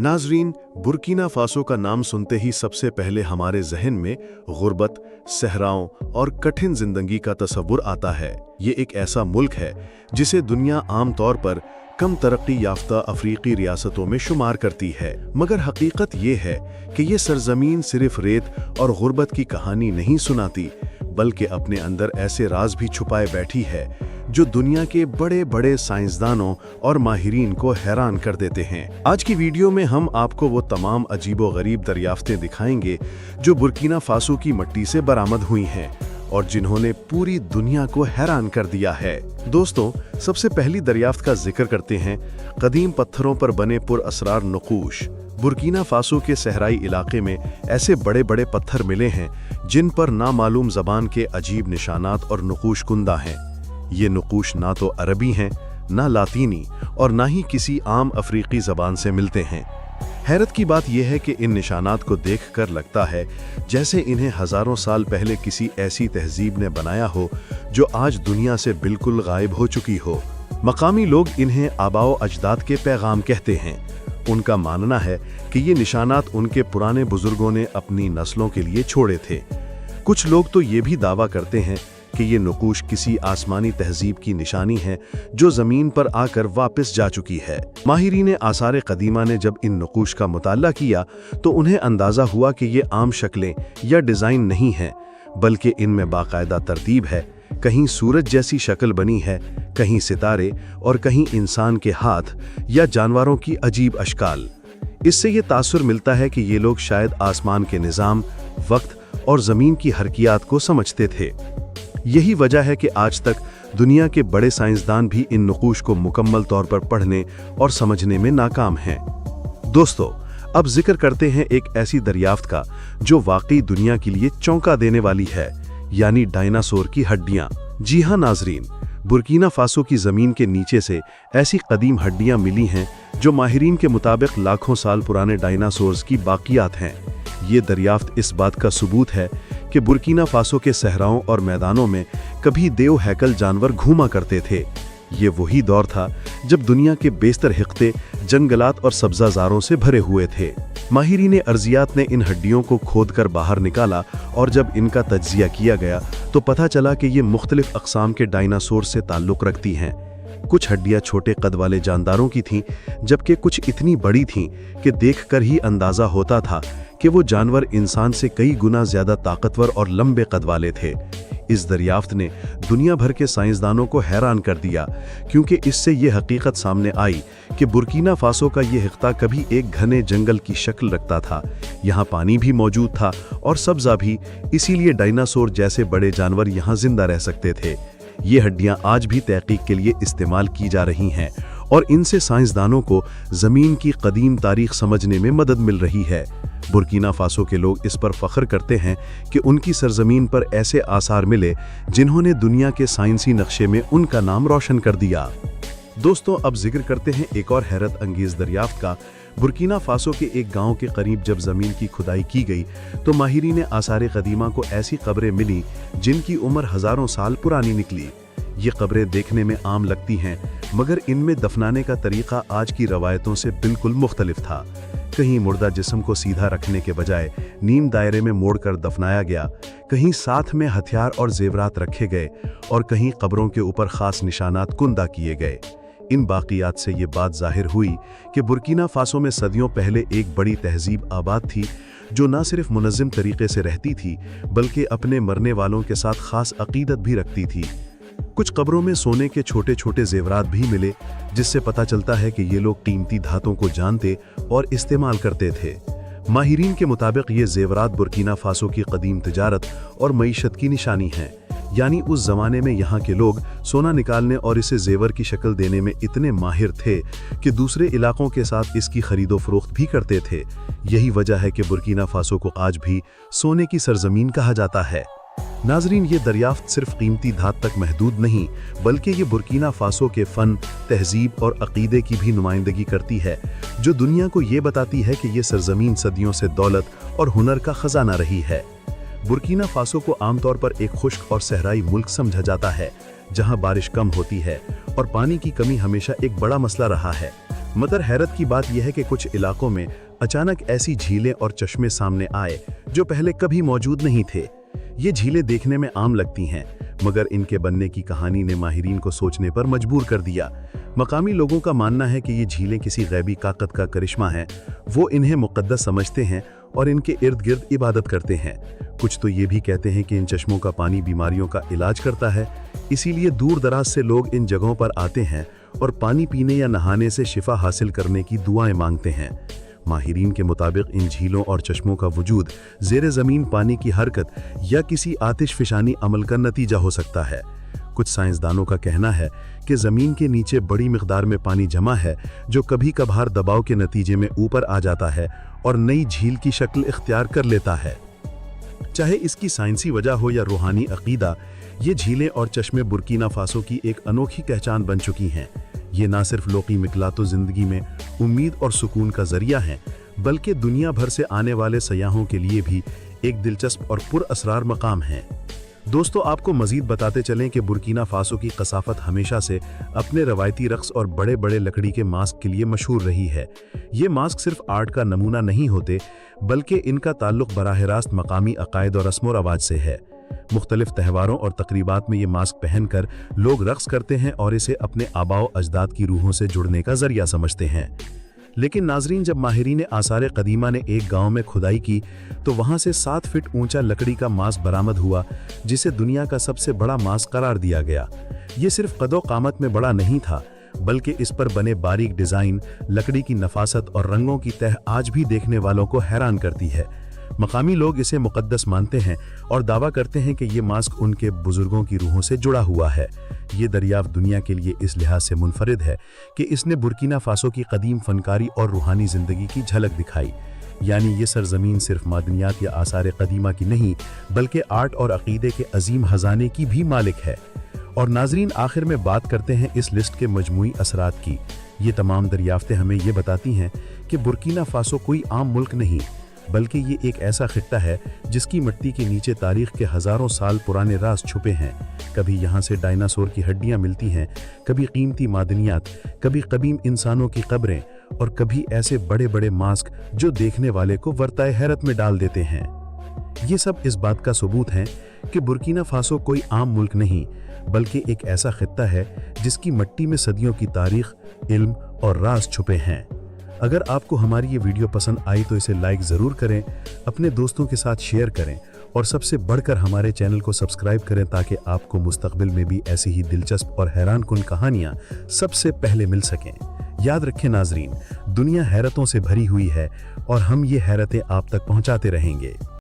नाजरीन, Burkina Faso का नाम सुनते ही सबसे पहले हमारे जहन में गुर्बत, सहराओं और कठिन जिंदगी का तस्वुर आता है। ये एक ऐसा मुल्क है जिसे दुनिया आम तौर पर कम तरक्की याफ्ता अफ्रीकी रियासतों में शुमार करती है, मगर हकीकत ये है कि ये सरजमीन सिर्फ रेत और गुर्बत की कहानी नहीं सुनाती, बल्कि अपने अंदर ऐसे राज भी छुपाए बैठी है जो दुनिया के बड़े बड़े साइंसदानों और माहिरीन को हैरान कर देते हैं। आज की वीडियो में हम आपको वो तमाम अजीबो-गरीब दरियाफ्तें दिखाएंगे जो बुर्किना फासो की मिट्टी से बरामद हुई हैं और जिन्होंने पूरी दुनिया को हैरान कर दिया है। दोस्तों, सबसे पहली दरियाफ्त का जिक्र करते हैं कदीम पत्थरों पर बने पुरअसरार नकूश। बुर्किना फासो के सहराई इलाके में ऐसे बड़े बड़े पत्थर मिले हैं जिन पर नामालूम ज़बान के अजीब निशानात और नकूश कुंदा हैं। ये नकूश ना तो अरबी हैं, ना लातीनी और ना ही किसी आम अफ्रीकी ज़बान से मिलते हैं। हैरत की बात यह है कि इन निशानात को देखकर लगता है जैसे इन्हें हज़ारों साल पहले किसी ऐसी तहजीब ने बनाया हो जो आज दुनिया से बिल्कुल गायब हो चुकी हो। मकामी लोग इन्हें आबाओ अजदाद के पैगाम कहते हैं। उनका मानना है कि ये निशानात उनके पुराने बुजुर्गों ने अपनी नस्लों के लिए छोड़े थे। कुछ लोग तो ये भी दावा करते हैं कि ये नकूश किसी आसमानी तहजीब की निशानी है जो ज़मीन पर आकर वापस जा चुकी है। माहिरीन आसार कदीमा ने जब इन नकूश का मुताला किया तो उन्हें अंदाज़ा हुआ कि ये आम शक्लें या डिज़ाइन नहीं हैं, बल्कि इनमें बाकायदा तरतीब है। कहीं सूरज जैसी शक्ल बनी है, कहीं सितारे और कहीं इंसान के हाथ या जानवरों की अजीब अशकाल। इससे ये तासुर मिलता है कि ये लोग शायद आसमान के निज़ाम, वक्त और ज़मीन की हरकियात को समझते थे। यही वजह है कि आज तक दुनिया के बड़े साइंसदान भी इन नकूश को मुकम्मल तौर पर पढ़ने और समझने में नाकाम हैं। दोस्तों, अब जिक्र करते हैं एक ऐसी दरियाफ्त का जो वाकई दुनिया के लिए चौंका देने वाली है, यानी डायनासोर की हड्डियां। जी हाँ नाजरीन, बुर्किना फासो की ज़मीन के नीचे से ऐसी कदीम हड्डियां मिली हैं जो माहिरीन के मुताबिक लाखों साल पुराने डायनासोर्स की बाकियात हैं। ये दरियाफ्त इस बात का सबूत है कि बुर्किना फासो के सहराओं और मैदानों में कभी देव हैकल जानवर घूमा करते थे। ये वही दौर था जब दुनिया के बेशतर हिख्ते जंगलात और सब्ज़ाज़ारों से भरे हुए थे। माहिरीन अर्जियात ने इन हड्डियों को खोदकर बाहर निकाला और जब इनका तज्जिया किया गया तो पता चला कि ये मुख्तलिफ अक़साम के डायनासोर से ताल्लुक़ रखती हैं। कुछ हड्डियां छोटे कद वाले जानदारों की थीं, जबकि कुछ इतनी बड़ी थीं कि देखकर ही अंदाज़ा होता था कि वो जानवर इंसान से कई गुना ज़्यादा ताकतवर और लंबे कद वाले थे। इस दरियाफ्त ने दुनिया भर के साइंसदानों को हैरान कर दिया, क्योंकि इससे ये हकीकत सामने आई कि बुर्किना फासो का ये हिख्ता कभी एक घने जंगल की शक्ल रखता था। यहाँ पानी भी मौजूद था और सब्ज़ा भी, इसीलिए डायनासोर जैसे बड़े जानवर यहाँ जिंदा रह सकते थे। ये हड्डियाँ आज भी तहकीक के लिए इस्तेमाल की जा रही हैं और इनसे साइंसदानों को ज़मीन की कदीम तारीख समझने में मदद मिल रही है। बुर्किना फासो के लोग इस पर फ़ख्र करते हैं कि उनकी सरजमीन पर ऐसे आसार मिले जिन्होंने दुनिया के साइंसी नक्शे में उनका नाम रोशन कर दिया। दोस्तों, अब जिक्र करते हैं एक और हैरत अंगेज़ दरियाफ्त का। बुर्किना फासो के एक गांव के करीब जब ज़मीन की खुदाई की गई तो माहिरीन आसार कदीमा को ऐसी कब्रें मिली जिनकी उम्र हज़ारों साल पुरानी निकली। ये कब्रें देखने में आम लगती हैं, मगर इनमें दफनाने का तरीक़ा आज की रवायतों से बिल्कुल मुख्तलिफ था। कहीं मुर्दा जिस्म को सीधा रखने के बजाय नीम दायरे में मोड़कर दफनाया गया, कहीं साथ में हथियार और जेवरात रखे गए और कहीं कब्रों के ऊपर ख़ास निशानात कुंदा किए गए। इन बाक़ियात से ये बात ज़ाहिर हुई कि बुर्किना फासो में सदियों पहले एक बड़ी तहजीब आबाद थी जो न सिर्फ मुनज़्ज़म तरीक़े से रहती थी, बल्कि अपने मरने वालों के साथ ख़ास अक़ीदत भी रखती थी। कुछ कब्रों में सोने के छोटे छोटे जेवरात भी मिले, जिससे पता चलता है कि ये लोग कीमती धातों को जानते और इस्तेमाल करते थे। माहिरीन के मुताबिक ये जेवरात बुर्किना फासो की कदीम तिजारत और मईशत की निशानी हैं, यानी उस ज़माने में यहाँ के लोग सोना निकालने और इसे जेवर की शक्ल देने में इतने माहिर थे कि दूसरे इलाकों के साथ इसकी खरीदो फरोख्त भी करते थे। यही वजह है कि बुर्किना फासो को आज भी सोने की सरजमीन कहा जाता है। नाजरीन, ये दरियाफ्त सिर्फ कीमती धात तक महदूद नहीं, बल्कि ये बुर्किना फासो के फ़न, तहजीब और अक़ीदे की भी नुमाइंदगी करती है, जो दुनिया को ये बताती है कि ये सरजमीन सदियों से दौलत और हुनर का ख़जाना रही है। बुर्किना फासो को आमतौर पर एक खुश्क और सहराई मुल्क समझा जाता है, जहाँ बारिश कम होती है और पानी की कमी हमेशा एक बड़ा मसला रहा है। मगर हैरत की बात यह है कि कुछ इलाकों में अचानक ऐसी झीलें और चश्मे सामने आए जो पहले कभी मौजूद नहीं थे। ये झीलें देखने में आम लगती हैं, मगर इनके बनने की कहानी ने माहिरीन को सोचने पर मजबूर कर दिया। मकामी लोगों का मानना है कि ये झीलें किसी गैबी ताकत का करिश्मा है। वो इन्हें मुक़द्दस समझते हैं और इनके इर्द गिर्द इबादत करते हैं। कुछ तो ये भी कहते हैं कि इन चश्मों का पानी बीमारियों का इलाज करता है, इसीलिए दूर दराज से लोग इन जगहों पर आते हैं और पानी पीने या नहाने से शिफा हासिल करने की दुआएं मांगते हैं। माहिरीन के मुताबिक इन झीलों और चश्मों का वजूद ज़ेरे ज़मीन पानी की हरकत या किसी आतिशफिशानी अमल का नतीजा हो सकता है। कुछ साइंसदानों का कहना है कि ज़मीन के नीचे बड़ी मिकदार में पानी जमा है जो कभी कभार दबाव के नतीजे में ऊपर आ जाता है और नई झील की शक्ल इख्तियार कर लेता है। चाहे इसकी साइंसी वजह हो या रूहानी अकीदा, ये झीलें और चश्मे बुर्किना फासो की एक अनोखी पहचान बन चुकी हैं। ये ना सिर्फ लोकी मिकलातो ज़िंदगी में उम्मीद और सुकून का जरिया हैं, बल्कि दुनिया भर से आने वाले सयाहों के लिए भी एक दिलचस्प और पुरअसरार मकाम हैं। दोस्तों, आपको मजीद बताते चलें कि बुर्किना फासो की कसाफत हमेशा से अपने रवायती रक्स और बड़े बड़े लकड़ी के मास्क के लिए मशहूर रही है। ये मास्क सिर्फ आर्ट का नमूना नहीं होते, बल्कि इनका ताल्लुक बराह रास्त मकामी अकायद और रस्म व रवाज से है। मुख्तलिफ त्योहारों और तकरीबात में ये मास्क पहनकर लोग रक्स करते हैं और इसे अपने आबाओ अजदाद की रूहों से जुड़ने का जरिया समझते हैं। लेकिन नाजरीन, जब माहिरीन आसार कदीमा ने एक गांव में खुदाई की तो वहां से 7 फीट ऊंचा लकड़ी का मास्क बरामद हुआ, जिसे दुनिया का सबसे बड़ा मास्क करार दिया गया। ये सिर्फ कदो कामत में बड़ा नहीं था, बल्कि इस पर बने बारीक डिज़ाइन, लकड़ी की नफासत और रंगों की तह आज भी देखने वालों को हैरान करती है। मकामी लोग इसे मुक़द्दस मानते हैं और दावा करते हैं कि ये मास्क उनके बुजुर्गों की रूहों से जुड़ा हुआ है। ये दरियाफ्त दुनिया के लिए इस लिहाज से मुनफरिद है कि इसने बुर्किना फासो की कदीम फनकारी और रूहानी ज़िंदगी की झलक दिखाई। यानी ये सरजमीन सिर्फ मादनियात या आसार कदीमा की नहीं, बल्कि आर्ट और अकीदे के अजीम खजाने की भी मालिक है। और नाजरीन, आखिर में बात करते हैं इस लिस्ट के मजमूई असरात की। ये तमाम दरियाफ्तें हमें ये बताती हैं कि बुर्किना फासो कोई आम मुल्क नहीं, बल्कि ये एक ऐसा खित्ता है जिसकी मिट्टी के नीचे तारीख के हज़ारों साल पुराने राज छुपे हैं। कभी यहाँ से डायनासोर की हड्डियाँ मिलती हैं, कभी कीमती मादनियात, कभी कदीम इंसानों की कब्रें और कभी ऐसे बड़े बड़े मास्क जो देखने वाले को वर्ताए हैरत में डाल देते हैं। ये सब इस बात का सबूत है कि बुर्किना फासो कोई आम मुल्क नहीं, बल्कि एक ऐसा खित्ता है जिसकी मिट्टी में सदियों की तारीख, इल्म और राज छुपे हैं। अगर आपको हमारी ये वीडियो पसंद आई तो इसे लाइक ज़रूर करें, अपने दोस्तों के साथ शेयर करें और सबसे बढ़कर हमारे चैनल को सब्सक्राइब करें ताकि आपको मुस्तकबिल में भी ऐसी ही दिलचस्प और हैरान कुन कहानियाँ सबसे पहले मिल सकें। याद रखें नाजरीन, दुनिया हैरतों से भरी हुई है और हम ये हैरतें आप तक पहुँचाते रहेंगे।